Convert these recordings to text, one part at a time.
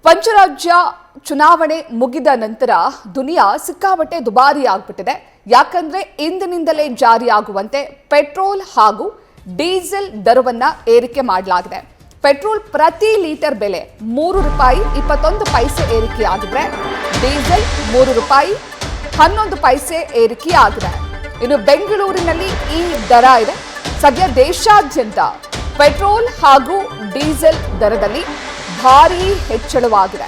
ಪಂಚರಾಜ್ಯ ಚುನಾವಣೆ ಮುಗಿದ ನಂತರ ದುನಿಯಾ ಸಿಕ್ಕಾಪಟ್ಟೆ ದುಬಾರಿ ಆಗ್ಬಿಟ್ಟಿದೆ. ಯಾಕಂದ್ರೆ ಇಂದಿನಿಂದಲೇ ಜಾರಿಯಾಗುವಂತೆ ಪೆಟ್ರೋಲ್ ಹಾಗೂ ಡೀಸೆಲ್ ದರವನ್ನ ಏರಿಕೆ ಮಾಡಲಾಗಿದೆ. ಪೆಟ್ರೋಲ್ ಪ್ರತಿ ಲೀಟರ್ ಬೆಲೆ ₹3.21 ಏರಿಕೆಯಾಗಿದ್ರೆ ಡೀಸೆಲ್ ₹3.11 ಏರಿಕೆಯಾಗಿದೆ. ಇನ್ನು ಬೆಂಗಳೂರಿನಲ್ಲಿ ಈ ದರ ಇದೆ. ಸದ್ಯ ದೇಶಾದ್ಯಂತ ಪೆಟ್ರೋಲ್ ಹಾಗೂ ಡೀಸೆಲ್ ದರದಲ್ಲಿ ಭಾರೀ ಹೆಚ್ಚಳವಾಗಿದೆ.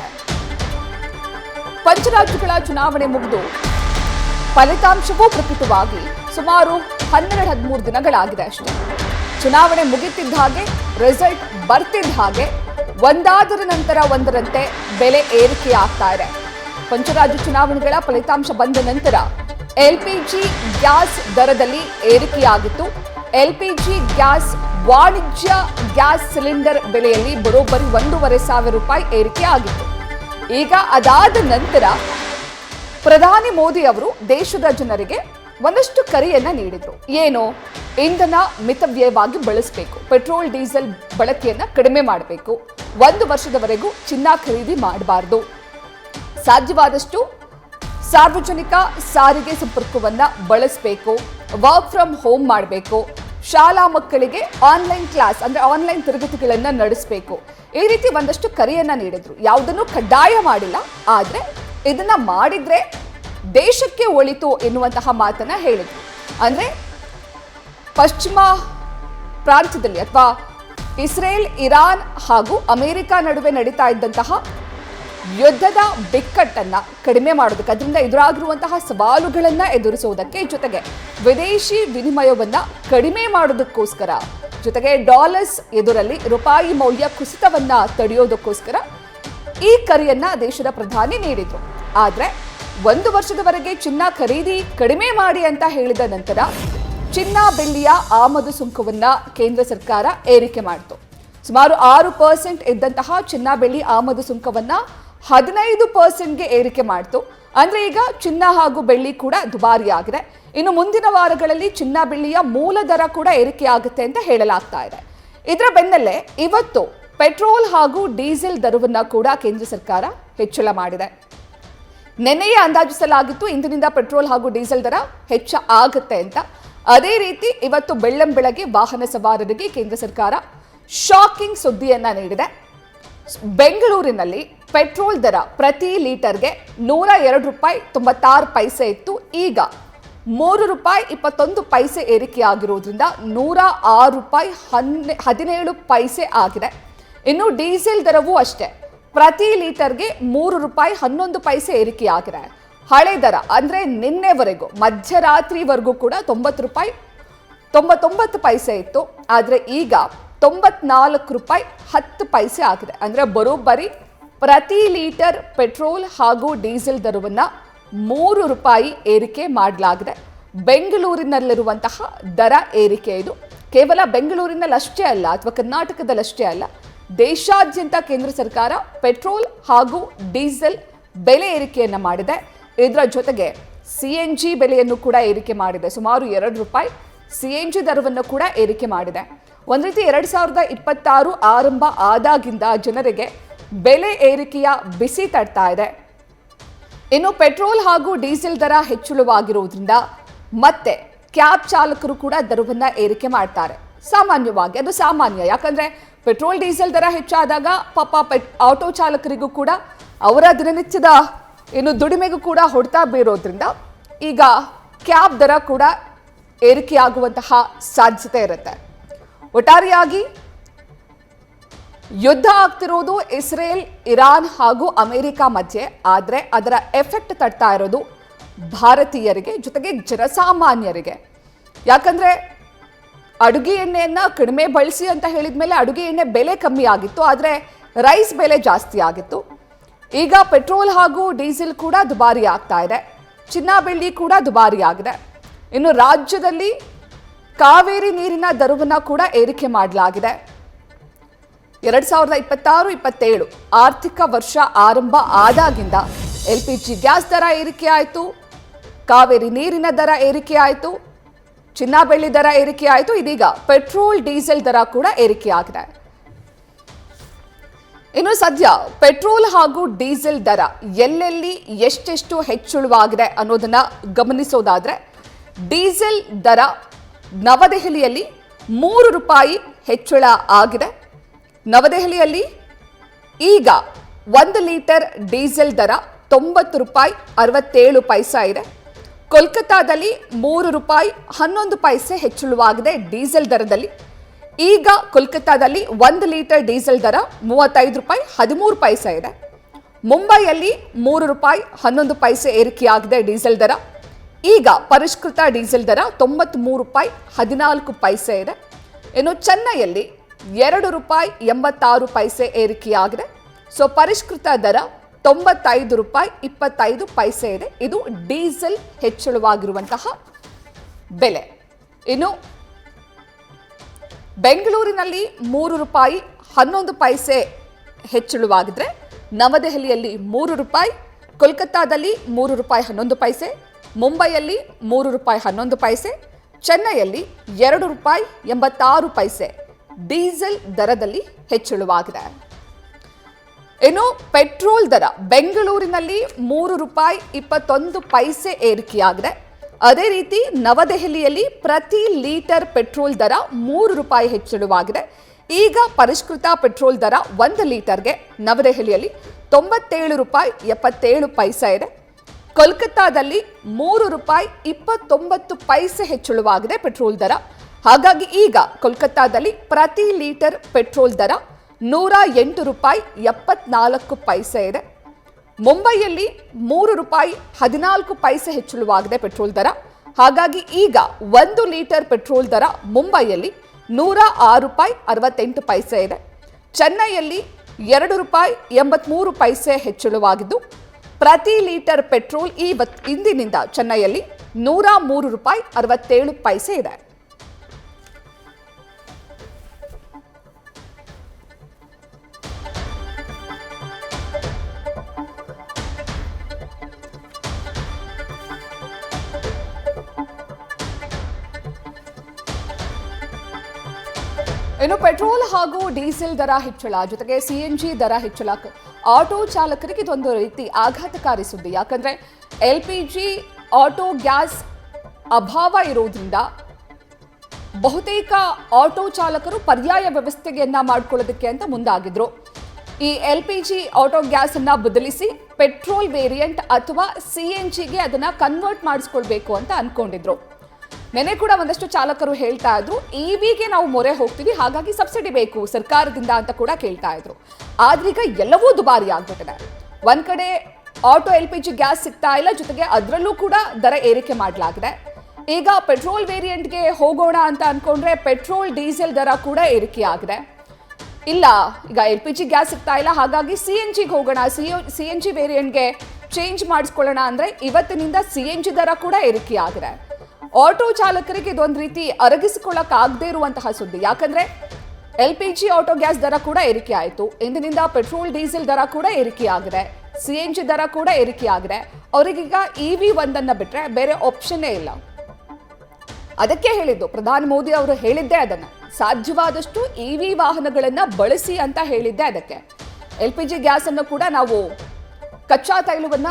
ಪಂಚರಾಜ್ಯಗಳ ಚುನಾವಣೆ ಮುಗಿದು ಫಲಿತಾಂಶವೂ ಪ್ರಕಟವಾಗಿ ಸುಮಾರು 12-13 ದಿನಗಳಾಗಿದೆ ಅಷ್ಟೇ. ಚುನಾವಣೆ ಮುಗಿತಿದ್ದ ಹಾಗೆ ರಿಸಲ್ಟ್ ಬರ್ತಿದ್ದ ಹಾಗೆ ಒಂದಾದರ ನಂತರ ಒಂದರಂತೆ ಬೆಲೆ ಏರಿಕೆ ಆಗ್ತಾ ಇದೆ. ಪಂಚರಾಜ್ಯ ಚುನಾವಣೆಗಳ ಫಲಿತಾಂಶ ಬಂದ ನಂತರ ಎಲ್ಪಿಜಿ ಗ್ಯಾಸ್ ದರದಲ್ಲಿ ಏರಿಕೆಯಾಗಿತ್ತು. ಎಲ್ಪಿಜಿ ಗ್ಯಾಸ್ ವಾಣಿಜ್ಯ ಗ್ಯಾಸ್ ಸಿಲಿಂಡರ್ ಬೆಲೆಯಲ್ಲಿ ಬರೋಬ್ಬರಿ ₹1,500 ಏರಿಕೆ ಆಗಿತ್ತು. ಈಗ ಅದಾದ ನಂತರ ಪ್ರಧಾನಿ ಮೋದಿ ಅವರು ದೇಶದ ಜನರಿಗೆ ಒಂದಷ್ಟು ಕರೆಯನ್ನ ನೀಡಿದ್ರು. ಏನು? ಇಂಧನ ಮಿತವ್ಯಯವಾಗಿ ಬಳಸಬೇಕು, ಪೆಟ್ರೋಲ್ ಡೀಸೆಲ್ ಬಳಕೆಯನ್ನ ಕಡಿಮೆ ಮಾಡಬೇಕು, 1 ವರ್ಷದವರೆಗೂ ಚಿನ್ನ ಖರೀದಿ ಮಾಡಬಾರದು, ಸಾಧ್ಯವಾದಷ್ಟು ಸಾರ್ವಜನಿಕ ಸಾರಿಗೆ ಸಂಪರ್ಕವನ್ನ ಬಳಸಬೇಕು, ವರ್ಕ್ ಫ್ರಮ್ ಹೋಮ್ ಮಾಡಬೇಕು, ಶಾಲಾ ಮಕ್ಕಳಿಗೆ ಆನ್ಲೈನ್ ಕ್ಲಾಸ್ ಅಂದ್ರೆ ಆನ್ಲೈನ್ ತರಗತಿಗಳನ್ನ ನಡೆಸಬೇಕು. ಈ ರೀತಿ ಒಂದಷ್ಟು ಕರೆಯನ್ನ ನೀಡಿದ್ರು. ಯಾವುದನ್ನು ಕಡ್ಡಾಯ ಮಾಡಿಲ್ಲ, ಆದ್ರೆ ಇದನ್ನ ಮಾಡಿದ್ರೆ ದೇಶಕ್ಕೆ ಒಳಿತು ಎನ್ನುವಂತಹ ಮಾತನ್ನ ಹೇಳಿದ್ರು. ಅಂದ್ರೆ ಪಶ್ಚಿಮ ಪ್ರಾಂತ್ಯದಲ್ಲಿ ಅಥವಾ ಇಸ್ರೇಲ್, ಇರಾನ್ ಹಾಗೂ ಅಮೆರಿಕ ನಡುವೆ ನಡೀತಾ ಇದ್ದಂತಹ ಯುದ್ಧದ ಬಿಕ್ಕಟ್ಟನ್ನ ಕಡಿಮೆ ಮಾಡೋದಕ್ಕೆ, ಅದರಿಂದ ಎದುರಾಗಿರುವಂತಹ ಸವಾಲುಗಳನ್ನ ಎದುರಿಸುವುದಕ್ಕೆ, ಜೊತೆಗೆ ವಿದೇಶಿ ವಿನಿಮಯವನ್ನ ಕಡಿಮೆ ಮಾಡೋದಕ್ಕೋಸ್ಕರ, ಜೊತೆಗೆ ಡಾಲರ್ಸ್ ಎದುರಲ್ಲಿ ರೂಪಾಯಿ ಮೌಲ್ಯ ಕುಸಿತವನ್ನ ತಡೆಯೋದಕ್ಕೋಸ್ಕರ ಈ ಕರೆಯನ್ನ ದೇಶದ ಪ್ರಧಾನಿ ನೀಡಿದ್ರು. ಆದ್ರೆ 1 ವರ್ಷದವರೆಗೆ ಚಿನ್ನ ಖರೀದಿ ಕಡಿಮೆ ಮಾಡಿ ಅಂತ ಹೇಳಿದ ನಂತರ ಚಿನ್ನ ಬೆಳ್ಳಿಯ ಆಮದು ಸುಂಕವನ್ನ ಕೇಂದ್ರ ಸರ್ಕಾರ ಏರಿಕೆ ಮಾಡಿತು. ಸುಮಾರು 6% ಇದ್ದಂತಹ ಚಿನ್ನ ಬೆಳ್ಳಿ ಆಮದು ಸುಂಕವನ್ನ 15%ಗೆ ಏರಿಕೆ ಮಾಡಿತು. ಅಂದ್ರೆ ಈಗ ಚಿನ್ನ ಹಾಗೂ ಬೆಳ್ಳಿ ಕೂಡ ದುಬಾರಿ ಆಗಿದೆ. ಇನ್ನು ಮುಂದಿನ ವಾರಗಳಲ್ಲಿ ಚಿನ್ನ ಬೆಳ್ಳಿಯ ಮೂಲ ದರ ಕೂಡ ಏರಿಕೆ ಆಗುತ್ತೆ ಅಂತ ಹೇಳಲಾಗ್ತಾ ಇದೆ. ಇದರ ಬೆನ್ನಲ್ಲೇ ಇವತ್ತು ಪೆಟ್ರೋಲ್ ಹಾಗೂ ಡೀಸೆಲ್ ದರವನ್ನ ಕೂಡ ಕೇಂದ್ರ ಸರ್ಕಾರ ಹೆಚ್ಚಳ ಮಾಡಿದೆ. ನಿನ್ನೆಯೇ ಅಂದಾಜಿಸಲಾಗಿತ್ತು ಇಂದಿನಿಂದ ಪೆಟ್ರೋಲ್ ಹಾಗೂ ಡೀಸೆಲ್ ದರ ಹೆಚ್ಚ ಆಗುತ್ತೆ ಅಂತ. ಅದೇ ರೀತಿ ಇವತ್ತು ಬೆಳ್ಳಂಬೆಳಗ್ಗೆ ವಾಹನ ಸವಾರರಿಗೆ ಕೇಂದ್ರ ಸರ್ಕಾರ ಶಾಕಿಂಗ್ ಸುದ್ದಿಯನ್ನ ನೀಡಿದೆ. ಬೆಂಗಳೂರಿನಲ್ಲಿ ಪೆಟ್ರೋಲ್ ದರ ಪ್ರತಿ ಲೀಟರ್ಗೆ ₹102.96 ಇತ್ತು. ಈಗ ₹3.21 ಏರಿಕೆಯಾಗಿರೋದ್ರಿಂದ ₹106.17 ಆಗಿದೆ. ಇನ್ನು ಡೀಸೆಲ್ ದರವೂ ಅಷ್ಟೇ, ಪ್ರತಿ ಲೀಟರ್ಗೆ ₹3.11 ಏರಿಕೆಯಾಗಿದೆ. ಹಳೆ ದರ ಅಂದ್ರೆ ನಿನ್ನೆವರೆಗೂ ಮಧ್ಯರಾತ್ರಿವರೆಗೂ ಕೂಡ ₹90.99 ಇತ್ತು. ಆದ್ರೆ ಈಗ ₹94.10 ಆಗಿದೆ. ಅಂದ್ರೆ ಬರೋಬ್ಬರಿ ಪ್ರತಿ ಲೀಟರ್ ಪೆಟ್ರೋಲ್ ಹಾಗೂ ಡೀಸೆಲ್ ದರವನ್ನ ₹3 ಏರಿಕೆ ಮಾಡಲಾಗಿದೆ. ಬೆಂಗಳೂರಿನಲ್ಲಿರುವಂತಹ ದರ ಏರಿಕೆ ಇದು. ಕೇವಲ ಬೆಂಗಳೂರಿನಲ್ಲಷ್ಟೇ ಅಲ್ಲ ಅಥವಾ ಕರ್ನಾಟಕದಲ್ಲಷ್ಟೇ ಅಲ್ಲ, ದೇಶಾದ್ಯಂತ ಕೇಂದ್ರ ಸರ್ಕಾರ ಪೆಟ್ರೋಲ್ ಹಾಗೂ ಡೀಸೆಲ್ ಬೆಲೆ ಏರಿಕೆಯನ್ನ ಮಾಡಿದೆ. ಇದರ ಜೊತೆಗೆ CNG ಬೆಲೆಯನ್ನು ಕೂಡ ಏರಿಕೆ ಮಾಡಿದೆ. ಸುಮಾರು ₹2 CNG ದರವನ್ನು ಕೂಡ ಏರಿಕೆ ಮಾಡಿದೆ. ಒಂದು ರೀತಿ 2026 ಆರಂಭ ಆದಾಗಿಂದ ಜನರಿಗೆ ಬೆಲೆ ಏರಿಕೆಯ ಬಿಸಿ ತಡ್ತಾ ಇದೆ. ಇನ್ನು ಪೆಟ್ರೋಲ್ ಹಾಗೂ ಡೀಸೆಲ್ ದರ ಹೆಚ್ಚಳವಾಗಿರುವುದರಿಂದ ಮತ್ತೆ ಕ್ಯಾಬ್ ಚಾಲಕರು ಕೂಡ ದರವನ್ನ ಏರಿಕೆ ಮಾಡ್ತಾರೆ. ಸಾಮಾನ್ಯವಾಗಿ ಅದು ಸಾಮಾನ್ಯ, ಯಾಕಂದ್ರೆ ಪೆಟ್ರೋಲ್ ಡೀಸೆಲ್ ದರ ಹೆಚ್ಚಾದಾಗ ಪಾಪ ಆಟೋ ಚಾಲಕರಿಗೂ ಕೂಡ ಅವರ ದಿನನಿತ್ಯದ ದುಡಿಮೆಗೂ ಕೂಡ ಹೊಡ್ತಾ ಬೀರೋದ್ರಿಂದ ಈಗ ಕ್ಯಾಬ್ ದರ ಕೂಡ ಏರಿಕೆಯಾಗುವಂತಹ ಸಾಧ್ಯತೆ ಇರುತ್ತೆ. ಒಟ್ಟಾರೆಯಾಗಿ ಯುದ್ಧ ಆಗ್ತಿರೋದು ಇಸ್ರೇಲ್, ಇರಾನ್ ಹಾಗೂ ಅಮೆರಿಕ ಮಧ್ಯೆ. ಆದರೆ ಅದರ ಎಫೆಕ್ಟ್ ತಡ್ತಾ ಇರೋದು ಭಾರತೀಯರಿಗೆ, ಜೊತೆಗೆ ಜನಸಾಮಾನ್ಯರಿಗೆ. ಯಾಕಂದ್ರೆ ಅಡುಗೆ ಎಣ್ಣೆಯನ್ನ ಕಡಿಮೆ ಬಳಸಿ ಅಂತ ಹೇಳಿದ್ಮೇಲೆ ಅಡುಗೆ ಎಣ್ಣೆ ಬೆಲೆ ಕಮ್ಮಿ ಆಗಿತ್ತು, ಆದರೆ ರೈಸ್ ಬೆಲೆ ಜಾಸ್ತಿ ಆಗಿತ್ತು. ಈಗ ಪೆಟ್ರೋಲ್ ಹಾಗೂ ಡೀಸೆಲ್ ಕೂಡ ದುಬಾರಿ ಆಗ್ತಾ ಇದೆ. ಚಿನ್ನ ಬೆಳ್ಳಿ ಕೂಡ ದುಬಾರಿ ಆಗಿದೆ. ಇನ್ನು ರಾಜ್ಯದಲ್ಲಿ ಕಾವೇರಿ ನೀರಿನ ದರವನ್ನ ಕೂಡ ಏರಿಕೆ ಮಾಡಲಾಗಿದೆ. 2026-27 ಆರ್ಥಿಕ ವರ್ಷ ಆರಂಭ ಆದಾಗಿಂದ LPG ಗ್ಯಾಸ್ ದರ ಏರಿಕೆ ಆಯಿತು, ಕಾವೇರಿ ನೀರಿನ ದರ ಏರಿಕೆ ಆಯಿತು, ಚಿನ್ನ ಬೆಳ್ಳಿ ದರ ಏರಿಕೆ ಆಯಿತು. ಇದೀಗ ಪೆಟ್ರೋಲ್ ಡೀಸೆಲ್ ದರ ಕೂಡ ಏರಿಕೆ ಆಗಿದೆ. ಇನ್ನು ಸದ್ಯ ಪೆಟ್ರೋಲ್ ಹಾಗೂ ಡೀಸೆಲ್ ದರ ಎಲ್ಲೆಲ್ಲಿ ಎಷ್ಟೆಷ್ಟು ಹೆಚ್ಚಳವಾಗಿದೆ ಅನ್ನೋದನ್ನ ಗಮನಿಸೋದಾದ್ರೆ ಡೀಸೆಲ್ ದರ ನವದೆಹಲಿಯಲ್ಲಿ ₹3 ಹೆಚ್ಚಳ ಆಗಿದೆ. ನವದೆಹಲಿಯಲ್ಲಿ ಈಗ 1 ಲೀಟರ್ ಡೀಸೆಲ್ ದರ ₹90.67 ಇದೆ. ಕೋಲ್ಕತ್ತಾದಲ್ಲಿ ₹3.11 ಹೆಚ್ಚಳವಾಗಿದೆ ಡೀಸೆಲ್ ದರದಲ್ಲಿ. ಈಗ ಕೋಲ್ಕತ್ತಾದಲ್ಲಿ 1 ಲೀಟರ್ ಡೀಸೆಲ್ ದರ ₹35.13 ಇದೆ. ಮುಂಬೈಯಲ್ಲಿ ₹3.11 ಏರಿಕೆಯಾಗಿದೆ ಡೀಸೆಲ್ ದರ. ಈಗ ಪರಿಷ್ಕೃತ ಡೀಸೆಲ್ ದರ $93.14 ಇದೆ. ಇನ್ನು ಚೆನ್ನೈಯಲ್ಲಿ ₹2.86 ಏರಿಕೆಯಾಗಿದೆ. ಸೊ ಪರಿಷ್ಕೃತ ದರ $95.25 ಇದೆ. ಇದು ಡೀಸೆಲ್ ಹೆಚ್ಚಳವಾಗಿರುವಂತಹ ಬೆಲೆ. ಇನ್ನು ಬೆಂಗಳೂರಿನಲ್ಲಿ ₹3.11 ಹೆಚ್ಚಳವಾಗಿದ್ರೆ ನವದೆಹಲಿಯಲ್ಲಿ ₹3, ಕೋಲ್ಕತ್ತಾದಲ್ಲಿ ₹3.11, ಮುಂಬೈಯಲ್ಲಿ ₹3.11, ಚೆನ್ನೈಯಲ್ಲಿ ₹2.86 ಡೀಸೆಲ್ ದರದಲ್ಲಿ ಹೆಚ್ಚಳವಾಗಿದೆ. ಇನ್ನು ಪೆಟ್ರೋಲ್ ದರ ಬೆಂಗಳೂರಿನಲ್ಲಿ ₹3.21 ಏರಿಕೆಯಾಗಿದೆ. ಅದೇ ರೀತಿ ನವದೆಹಲಿಯಲ್ಲಿ ಪ್ರತಿ ಲೀಟರ್ ಪೆಟ್ರೋಲ್ ದರ ₹3 ಹೆಚ್ಚಳವಾಗಿದೆ. ಈಗ ಪರಿಷ್ಕೃತ ಪೆಟ್ರೋಲ್ ದರ 1 ಲೀಟರ್ಗೆ ನವದೆಹಲಿಯಲ್ಲಿ $97.77 ಇದೆ. ಕೋಲ್ಕತ್ತಾದಲ್ಲಿ ₹3.29 ಹೆಚ್ಚಳವಾಗಿದೆ ಪೆಟ್ರೋಲ್ ದರ. ಹಾಗಾಗಿ ಈಗ ಕೋಲ್ಕತ್ತಾದಲ್ಲಿ ಪ್ರತಿ ಲೀಟರ್ ಪೆಟ್ರೋಲ್ ದರ $108.74 ಇದೆ. ಮುಂಬೈಯಲ್ಲಿ $3.14 ಹೆಚ್ಚಳವಾಗಿದೆ ಪೆಟ್ರೋಲ್ ದರ. ಹಾಗಾಗಿ ಈಗ 1 ಲೀಟರ್ ಪೆಟ್ರೋಲ್ ದರ ಮುಂಬೈಯಲ್ಲಿ $106.68 ಇದೆ. ಚೆನ್ನೈಯಲ್ಲಿ $2.83 ಹೆಚ್ಚಳವಾಗಿದ್ದು ಪ್ರತಿ ಲೀಟರ್ ಪೆಟ್ರೋಲ್ ಇಂದಿನಿಂದ ಚೆನ್ನೈಯಲ್ಲಿ $103.67 ಇದೆ. ಇನ್ನು ಪೆಟ್ರೋಲ್ ಹಾಗೂ ಡೀಸೆಲ್ ದರ ಹೆಚ್ಚಳ ಜೊತೆಗೆ CNG ದರ ಹೆಚ್ಚಳ ಆಟೋ ಚಾಲಕರಿಗೆ ಇದೊಂದು ರೀತಿ ಆಘಾತಕಾರಿ ಸುದ್ದಿ. ಯಾಕಂದ್ರೆ LPG ಆಟೋ ಗ್ಯಾಸ್ ಅಭಾವ ಇರೋದ್ರಿಂದ ಬಹುತೇಕ ಆಟೋ ಚಾಲಕರು ಪರ್ಯಾಯ ವ್ಯವಸ್ಥೆಯನ್ನ ಮಾಡ್ಕೊಳ್ಳೋದಕ್ಕೆ ಅಂತ ಮುಂದಾಗಿದ್ರು. ಈ LPG ಆಟೋ ಗ್ಯಾಸ್ ಅನ್ನ ಬದಲಿಸಿ ಪೆಟ್ರೋಲ್ ವೇರಿಯಂಟ್ ಅಥವಾ CNGಗೆ ಅದನ್ನ ಕನ್ವರ್ಟ್ ಮಾಡಿಸ್ಕೊಳ್ಬೇಕು ಅಂತ ಅನ್ಕೊಂಡಿದ್ರು. ನೆನೆ ಕೂಡ ಒಂದಷ್ಟು ಚಾಲಕರು ಹೇಳ್ತಾ ಇದ್ರು EVಗೆ ನಾವು ಮೊರೆ ಹೋಗ್ತೀವಿ, ಹಾಗಾಗಿ ಸಬ್ಸಿಡಿ ಬೇಕು ಸರ್ಕಾರದಿಂದ ಅಂತ ಕೂಡ ಕೇಳ್ತಾ ಇದ್ರು. ಆದ್ರೀಗ ಎಲ್ಲವೂ ದುಬಾರಿ ಆಗ್ಬಿಟ್ಟಿದೆ. ಒಂದ್ ಕಡೆ ಆಟೋ LPG ಗ್ಯಾಸ್ ಸಿಗ್ತಾ ಇಲ್ಲ, ಜೊತೆಗೆ ಅದರಲ್ಲೂ ಕೂಡ ದರ ಏರಿಕೆ ಮಾಡಲಾಗಿದೆ. ಈಗ ಪೆಟ್ರೋಲ್ ವೇರಿಯಂಟ್ಗೆ ಹೋಗೋಣ ಅಂತ ಅನ್ಕೊಂಡ್ರೆ ಪೆಟ್ರೋಲ್ ಡೀಸೆಲ್ ದರ ಕೂಡ ಏರಿಕೆ ಆಗಿದೆ. ಇಲ್ಲ, ಈಗ LPG ಗ್ಯಾಸ್ ಸಿಗ್ತಾ ಇಲ್ಲ, ಹಾಗಾಗಿ CNGಗೆ ಹೋಗೋಣ, CNG ವೇರಿಯಂಟ್ಗೆ ಚೇಂಜ್ ಮಾಡಿಸ್ಕೊಳ್ಳೋಣ ಅಂದ್ರೆ ಇವತ್ತಿನಿಂದ CNG ದರ ಕೂಡ ಏರಿಕೆ ಆಗಿದೆ. ಆಟೋ ಚಾಲಕರಿಗೆ ಇದೊಂದು ರೀತಿ ಅರಗಿಸಿಕೊಳ್ಳಕ್ ಆಗದೆ ಇರುವಂತಹ ಸುದ್ದಿ. ಯಾಕಂದ್ರೆ LPG ಆಟೋ ಗ್ಯಾಸ್ ದರ ಕೂಡ ಏರಿಕೆ ಆಯಿತು. ಇಂದಿನಿಂದ ಪೆಟ್ರೋಲ್ ಡೀಸೆಲ್ ದರ ಕೂಡ ಏರಿಕೆ ಆಗಿದೆ, CNG ದರ ಕೂಡ ಏರಿಕೆ ಆಗಿದೆ. ಅವರಿಗೀಗ EV ಒಂದನ್ನ ಬಿಟ್ರೆ ಬೇರೆ ಆಪ್ಷನ್ನೇ ಇಲ್ಲ. ಅದಕ್ಕೆ ಹೇಳಿದ್ದು ಪ್ರಧಾನಿ ಮೋದಿ ಅವರು ಹೇಳಿದ್ದೇ ಅದನ್ನ, ಸಾಧ್ಯವಾದಷ್ಟು EV ವಾಹನಗಳನ್ನ ಬಳಸಿ ಅಂತ ಹೇಳಿದ್ದೆ ಅದಕ್ಕೆ. LPG ಗ್ಯಾಸ್ ಅನ್ನು ಕೂಡ ನಾವು ಕಚ್ಚಾ ತೈಲವನ್ನ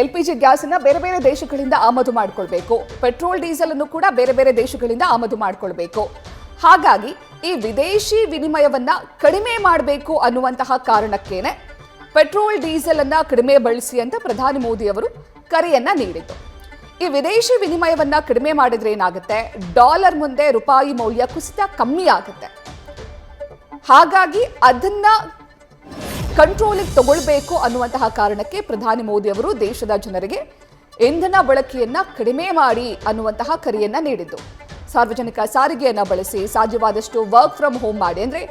LPG ಗ್ಯಾಸ್ ಅನ್ನ ಬೇರೆ ಬೇರೆ ದೇಶಗಳಿಂದ ಆಮದು ಮಾಡಿಕೊಳ್ಬೇಕು, ಪೆಟ್ರೋಲ್ ಡೀಸೆಲ್ ಅನ್ನು ಕೂಡ ಬೇರೆ ಬೇರೆ ದೇಶಗಳಿಂದ ಆಮದು ಮಾಡಿಕೊಳ್ಬೇಕು. ಹಾಗಾಗಿ ಈ ವಿದೇಶಿ ವಿನಿಮಯವನ್ನ ಕಡಿಮೆ ಮಾಡಬೇಕು ಅನ್ನುವಂತಹ ಕಾರಣಕ್ಕೇನೆ ಪೆಟ್ರೋಲ್ ಡೀಸೆಲ್ ಅನ್ನ ಕಡಿಮೆ ಬಳಸಿ ಅಂತ ಪ್ರಧಾನಿ ಮೋದಿ ಅವರು ಕರೆಯನ್ನ ನೀಡಿದ್ದು. ಈ ವಿದೇಶಿ ವಿನಿಮಯವನ್ನ ಕಡಿಮೆ ಮಾಡಿದ್ರೆ ಏನಾಗುತ್ತೆ, ಡಾಲರ್ ಮುಂದೆ ರೂಪಾಯಿ ಮೌಲ್ಯ ಕುಸಿತ ಕಮ್ಮಿ ಆಗುತ್ತೆ. ಹಾಗಾಗಿ ಅದನ್ನ ಕಂಟ್ರೋಲಿಗೆ ತಗೊಳ್ಬೇಕು ಅನ್ನುವಂತಹ ಕಾರಣಕ್ಕೆ ಪ್ರಧಾನಿ ಮೋದಿ ಅವರು ದೇಶದ ಜನರಿಗೆ ಇಂಧನ ಬಳಕೆಯನ್ನ ಕಡಿಮೆ ಮಾಡಿ ಅನ್ನುವಂತಹ ಕರೆಯನ್ನ ನೀಡಿದ್ದು. ಸಾರ್ವಜನಿಕ ಸಾರಿಗೆಯನ್ನ ಬಳಸಿ, ಸಾಧ್ಯವಾದಷ್ಟು ವರ್ಕ್ ಫ್ರಮ್ ಹೋಮ್ ಮಾಡಿ. ಅಂದ್ರೆ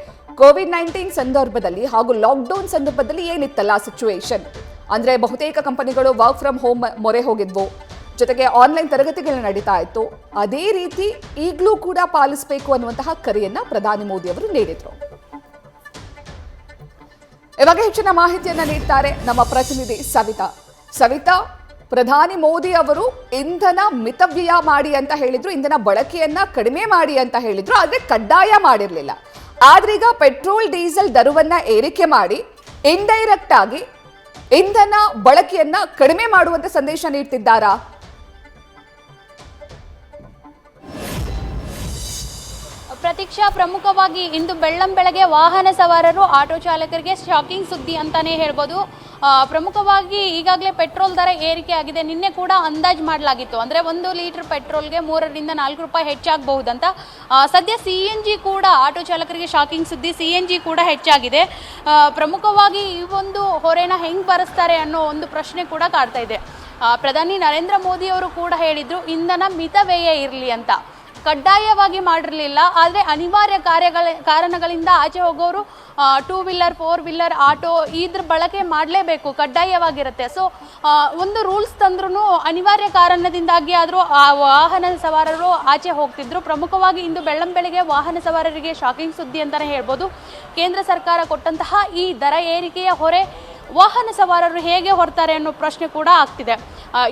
ಕೋವಿಡ್-19 ಸಂದರ್ಭದಲ್ಲಿ ಹಾಗೂ ಲಾಕ್ಡೌನ್ ಸಂದರ್ಭದಲ್ಲಿ ಏನಿತ್ತಲ್ಲ ಸಿಚುವೇಶನ್, ಅಂದ್ರೆ ಬಹುತೇಕ ಕಂಪನಿಗಳು ವರ್ಕ್ ಫ್ರಮ್ ಹೋಮ್ ಮೊರೆ ಹೋಗಿದ್ವು, ಜೊತೆಗೆ ಆನ್ಲೈನ್ ತರಗತಿಗಳು ನಡೀತಾ ಇತ್ತು. ಅದೇ ರೀತಿ ಈಗಲೂ ಕೂಡ ಪಾಲಿಸಬೇಕು ಅನ್ನುವಂತಹ ಕರೆಯನ್ನ ಪ್ರಧಾನಿ ಮೋದಿ ಅವರು ನೀಡಿದ್ರು. ಇವಾಗ ಹೆಚ್ಚಿನ ಮಾಹಿತಿಯನ್ನ ನೀಡ್ತಾರೆ ನಮ್ಮ ಪ್ರತಿನಿಧಿ ಸವಿತಾ. ಪ್ರಧಾನಿ ಮೋದಿ ಅವರು ಇಂಧನ ಮಿತವ್ಯಯ ಮಾಡಿ ಅಂತ ಹೇಳಿದ್ರು, ಇಂಧನ ಬಳಕೆಯನ್ನ ಕಡಿಮೆ ಮಾಡಿ ಅಂತ ಹೇಳಿದ್ರು, ಆದ್ರೆ ಕಡ್ಡಾಯ ಮಾಡಿರ್ಲಿಲ್ಲ. ಆದ್ರೀಗ ಪೆಟ್ರೋಲ್ ಡೀಸೆಲ್ ದರವನ್ನ ಏರಿಕೆ ಮಾಡಿ ಇಂಡೈರೆಕ್ಟ್ ಆಗಿ ಇಂಧನ ಬಳಕೆಯನ್ನ ಕಡಿಮೆ ಮಾಡುವಂತ ಸಂದೇಶ ನೀಡ್ತಿದ್ದಾರಾ? ಪ್ರತೀಕ್ಷಾ, ಪ್ರಮುಖವಾಗಿ ಇಂದು ಬೆಳ್ಳಂಬೆಳಗ್ಗೆ ವಾಹನ ಸವಾರರು ಆಟೋ ಚಾಲಕರಿಗೆ ಶಾಕಿಂಗ್ ಸುದ್ದಿ ಅಂತಾನೆ ಹೇಳ್ಬೋದು. ಪ್ರಮುಖವಾಗಿ ಈಗಾಗಲೇ ಪೆಟ್ರೋಲ್ ದರ ಏರಿಕೆ ಆಗಿದೆ. ನಿನ್ನೆ ಕೂಡ ಅಂದಾಜು ಮಾಡಲಾಗಿತ್ತು, ಅಂದರೆ 1 ಲೀಟರ್ ಪೆಟ್ರೋಲ್ಗೆ 3 ರಿಂದ 4 ರೂಪಾಯಿ ಹೆಚ್ಚಾಗಬಹುದಂತ. ಸದ್ಯ CNG ಕೂಡ ಆಟೋ ಚಾಲಕರಿಗೆ ಶಾಕಿಂಗ್ ಸುದ್ದಿ, CNG ಕೂಡ ಹೆಚ್ಚಾಗಿದೆ. ಪ್ರಮುಖವಾಗಿ ಈ ಒಂದು ಹೊರೆನ ಹೆಂಗೆ ಭರಿಸ್ತಾರೆ ಅನ್ನೋ ಒಂದು ಪ್ರಶ್ನೆ ಕೂಡ ಕಾಡ್ತಾ ಇದೆ. ಪ್ರಧಾನಿ ನರೇಂದ್ರ ಮೋದಿ ಅವರು ಕೂಡ ಹೇಳಿದ್ರು ಇಂಧನ ಮಿತವ್ಯಯ ಇರಲಿ ಅಂತ. ಕಡ್ಡಾಯವಾಗಿ ಮಾಡಿರಲಿಲ್ಲ, ಆದರೆ ಅನಿವಾರ್ಯ ಕಾರಣಗಳಿಂದ ಆಚೆ ಹೋಗೋರು 2 ವೀಲರ್ 4 ವೀಲರ್ ಆಟೋ ಇದ್ರ ಬಳಕೆ ಮಾಡಲೇಬೇಕು, ಕಡ್ಡಾಯವಾಗಿರುತ್ತೆ. ಸೊ ಒಂದು ರೂಲ್ಸ್ ತಂದ್ರೂ ಅನಿವಾರ್ಯ ಕಾರಣದಿಂದಾಗಿ ಆದರೂ ಆ ವಾಹನ ಸವಾರರು ಆಚೆ ಹೋಗ್ತಿದ್ರು. ಪ್ರಮುಖವಾಗಿ ಇಂದು ಬೆಳ್ಳಂಬೆಳಗ್ಗೆ ವಾಹನ ಸವಾರರಿಗೆ ಶಾಕಿಂಗ್ ಸುದ್ದಿ ಅಂತಲೇ ಹೇಳ್ಬೋದು. ಕೇಂದ್ರ ಸರ್ಕಾರ ಕೊಟ್ಟಂತಹ ಈ ದರ ಏರಿಕೆಯ ಹೊರೆ ವಾಹನ ಸವಾರರು ಹೇಗೆ ಹೊರ್ತಾರೆ ಅನ್ನೋ ಪ್ರಶ್ನೆ ಕೂಡ ಆಗ್ತಿದೆ.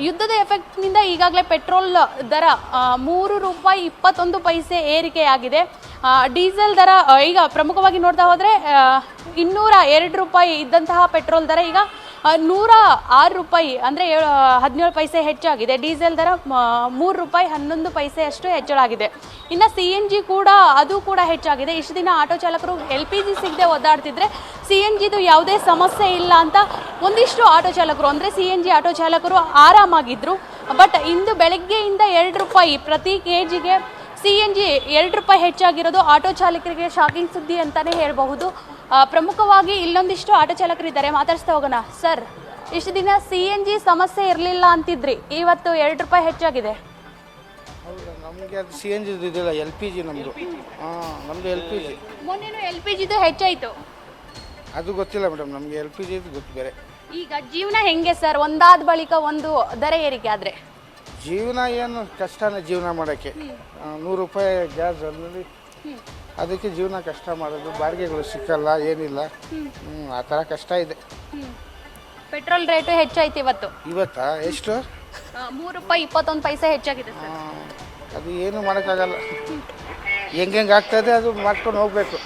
ಯುದ್ಧದ ಎಫೆಕ್ಟ್ನಿಂದ ಈಗಾಗಲೇ ಪೆಟ್ರೋಲ್ ದರ 3 ರೂಪಾಯಿ 21 ಪೈಸೆ ಏರಿಕೆಯಾಗಿದೆ. ಡೀಸೆಲ್ ದರ ಈಗ ಪ್ರಮುಖವಾಗಿ ನೋಡ್ತಾ ಹೋದರೆ 202 ರೂಪಾಯಿ ಇದ್ದಂತಹ ಪೆಟ್ರೋಲ್ ದರ ಈಗ 106 ರೂಪಾಯಿ, ಅಂದರೆ 17 ಪೈಸೆ ಹೆಚ್ಚಾಗಿದೆ. ಡೀಸೆಲ್ ದರ 3 ರೂಪಾಯಿ 11 ಪೈಸೆ ಅಷ್ಟು ಹೆಚ್ಚಳಾಗಿದೆ. ಇನ್ನು CNG ಕೂಡ ಅದು ಕೂಡ ಹೆಚ್ಚಾಗಿದೆ. ಇಷ್ಟು ದಿನ ಆಟೋ ಚಾಲಕರು LPG ಸಿಗದೆ ಒದ್ದಾಡ್ತಿದ್ರೆ CNGದು ಯಾವುದೇ ಸಮಸ್ಯೆ ಇಲ್ಲ ಅಂತ ಒಂದಿಷ್ಟು ಆಟೋ ಚಾಲಕರು, ಅಂದರೆ CNG ಆಟೋ ಚಾಲಕರು ಆರಾಮಾಗಿದ್ದರು. ಬಟ್ ಇಂದು ಬೆಳಗ್ಗೆಯಿಂದ 2 ರೂಪಾಯಿ ಪ್ರತಿ ಕೆಜಿಗೆ CNG 2 ರೂಪಾಯಿ ಹೆಚ್ಚಾಗಿರೋದು ಆಟೋ ಚಾಲಕರಿಗೆ ಶಾಕಿಂಗ್ ಸುದ್ದಿ ಅಂತಲೇ ಹೇಳಬಹುದು. ಪ್ರಮುಖವಾಗಿ ಇಲ್ಲೊಂದಿಷ್ಟು ಆಟೋ ಚಾಲಕರಿದ್ದಾರೆ, ಮಾತಾಡ್ಸ್ತಾ ಹೋಗೋಣ. ಸರ್, ಇಷ್ಟು ದಿನ CNG ಸಮಸ್ಯೆ ಇರಲಿಲ್ಲ ಅಂತಿದ್ರಿ, ಇವತ್ತು 2 ರೂಪಾಯಿ ಹೆಚ್ಚಾಗಿದೆ. ಹೌದಾ? ನಮಗೆ ಅದು CNG ಇದಿಲ್ಲ, LPG ನಮ್ಮದು. ನಮ್ಮದು LPG. ಮೊನ್ನೆನೂ LPGದು ಹೆಚ್ಚಾಯಿತು. ಅದು ಗೊತ್ತಿಲ್ಲ ಮೇಡಮ್, ನಮಗೆ LPGದು ಗೊತ್ತು ಬೇರೆ. ಈಗ ಜೀವನ ಹೆಂಗೆ ಸರ್, ಒಂದಾದ ಬಳಿಕ ಒಂದು ದರ ಏರಿಕೆ ಆದರೆ? ಜೀವನ ಏನು ಕಷ್ಟನೇ ಜೀವನ ಮಾಡೋಕ್ಕೆ. 100 ರೂಪಾಯಿ ಗ್ಯಾಸ್ ಅಲ್ಲಿ ಅದಕ್ಕೆ ಜೀವನ ಕಷ್ಟ ಮಾಡೋದು, ಬಾಡಿಗೆಗಳು ಸಿಕ್ಕಲ್ಲ, ಏನಿಲ್ಲ. ಆ ಥರ ಕಷ್ಟ ಇದೆ. ಪೆಟ್ರೋಲ್ ರೇಟು ಹೆಚ್ಚಾಯ್ತು ಇವತ್ತಾ? ಎಷ್ಟು? 3 ರೂಪಾಯಿ 21 ಪೈಸೆ ಹೆಚ್ಚಾಗಿದೆ ಸರ್. ಅದು ಏನು ಮಾಡೋಕ್ಕಾಗಲ್ಲ, ಹೆಂಗೆ ಆಗ್ತದೆ ಅದು ಮಾಡ್ಕೊಂಡು ಹೋಗಬೇಕು.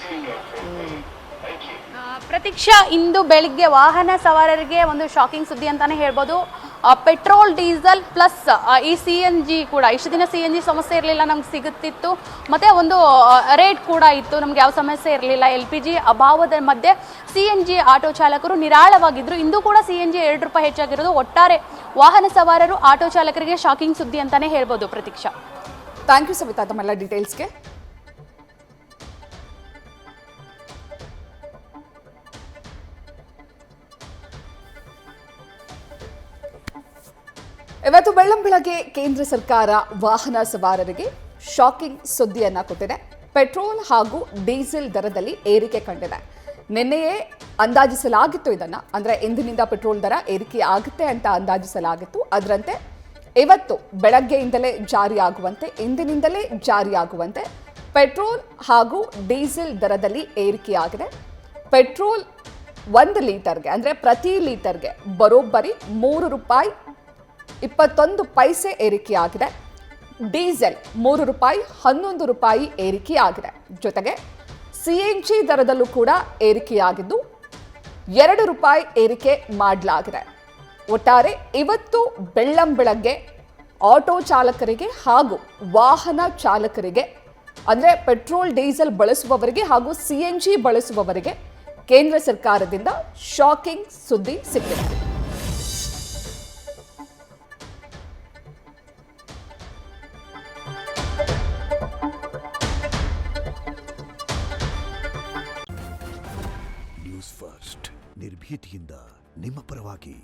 ಪ್ರತೀಕ್ಷಾ, ಇಂದು ಬೆಳಿಗ್ಗೆ ವಾಹನ ಸವಾರರಿಗೆ ಒಂದು ಶಾಕಿಂಗ್ ಸುದ್ದಿ ಅಂತಾನೆ ಹೇಳ್ಬೋದು. ಪೆಟ್ರೋಲ್ ಡೀಸೆಲ್ ಪ್ಲಸ್ ಈ CNG ಕೂಡ, ಇಷ್ಟು ದಿನ CNG ಸಮಸ್ಯೆ ಇರಲಿಲ್ಲ, ನಮ್ಗೆ ಸಿಗುತ್ತಿತ್ತು. ಮತ್ತು ಒಂದು ರೇಟ್ ಕೂಡ ಇತ್ತು, ನಮ್ಗೆ ಯಾವ ಸಮಸ್ಯೆ ಇರಲಿಲ್ಲ. LPG ಅಭಾವದ ಮಧ್ಯೆ CNG ಆಟೋ ಚಾಲಕರು ನಿರಾಳವಾಗಿದ್ದರು. ಇಂದು ಕೂಡ CNG 2 ರೂಪಾಯಿ ಹೆಚ್ಚಾಗಿರೋದು ಒಟ್ಟಾರೆ ವಾಹನ ಸವಾರರು ಆಟೋ ಚಾಲಕರಿಗೆ ಶಾಕಿಂಗ್ ಸುದ್ದಿ ಅಂತಾನೆ ಹೇಳ್ಬೋದು. ಪ್ರತೀಕ್ಷಾ, ಥ್ಯಾಂಕ್ ಯು ಸವಿತಾ ತಮ್ಮೆಲ್ಲ ಡೀಟೇಲ್ಸ್ಗೆ. ಇವತ್ತು ಬೆಳ್ಳಂಬೆಳಗ್ಗೆ ಕೇಂದ್ರ ಸರ್ಕಾರ ವಾಹನ ಸವಾರರಿಗೆ ಶಾಕಿಂಗ್ ಸುದ್ದಿಯನ್ನ ಕೊಟ್ಟಿದೆ. ಪೆಟ್ರೋಲ್ ಹಾಗೂ ಡೀಸೆಲ್ ದರದಲ್ಲಿ ಏರಿಕೆ ಕಂಡಿದೆ. ನಿನ್ನೆಯೇ ಅಂದಾಜಿಸಲಾಗಿತ್ತು ಇದನ್ನ, ಅಂದ್ರೆ ಇಂದಿನಿಂದ ಪೆಟ್ರೋಲ್ ದರ ಏರಿಕೆ ಆಗುತ್ತೆ ಅಂತ ಅಂದಾಜಿಸಲಾಗಿತ್ತು. ಅದರಂತೆ ಇವತ್ತು ಬೆಳಗ್ಗೆಯಿಂದಲೇ ಇಂದಿನಿಂದಲೇ ಜಾರಿಯಾಗುವಂತೆ ಪೆಟ್ರೋಲ್ ಹಾಗೂ ಡೀಸೆಲ್ ದರದಲ್ಲಿ ಏರಿಕೆಯಾಗಿದೆ. ಪೆಟ್ರೋಲ್ 1 ಲೀಟರ್ಗೆ, ಅಂದ್ರೆ ಪ್ರತಿ ಲೀಟರ್ಗೆ ಬರೋಬ್ಬರಿ 3 ರೂಪಾಯಿ 21 ಪೈಸೆ ಏರಿಕೆಯಾಗಿದೆ. ಡೀಸೆಲ್ 3 ರೂಪಾಯಿ 11 ರೂಪಾಯಿ ಏರಿಕೆಯಾಗಿದೆ. ಜೊತೆಗೆ CNG ದರದಲ್ಲೂ ಕೂಡ ಏರಿಕೆಯಾಗಿದ್ದು 2 ರೂಪಾಯಿ ಏರಿಕೆ ಮಾಡಲಾಗಿದೆ. ಒಟ್ಟಾರೆ ಇವತ್ತು ಬೆಳ್ಳಂಬೆಳಗ್ಗೆ ಆಟೋ ಚಾಲಕರಿಗೆ ಹಾಗೂ ವಾಹನ ಚಾಲಕರಿಗೆ, ಅಂದರೆ ಪೆಟ್ರೋಲ್ ಡೀಸೆಲ್ ಬಳಸುವವರಿಗೆ ಹಾಗೂ CNG ಬಳಸುವವರಿಗೆ ಕೇಂದ್ರ ಸರ್ಕಾರದಿಂದ ಶಾಕಿಂಗ್ ಸುದ್ದಿ ಸಿಕ್ಕಿದೆ. ನ್ಯೂಸ್ ಫಸ್ಟ್, ನಿರ್ಭೀತಿಯಿಂದ ನಿಮ್ಮ ಪರವಾಗಿ.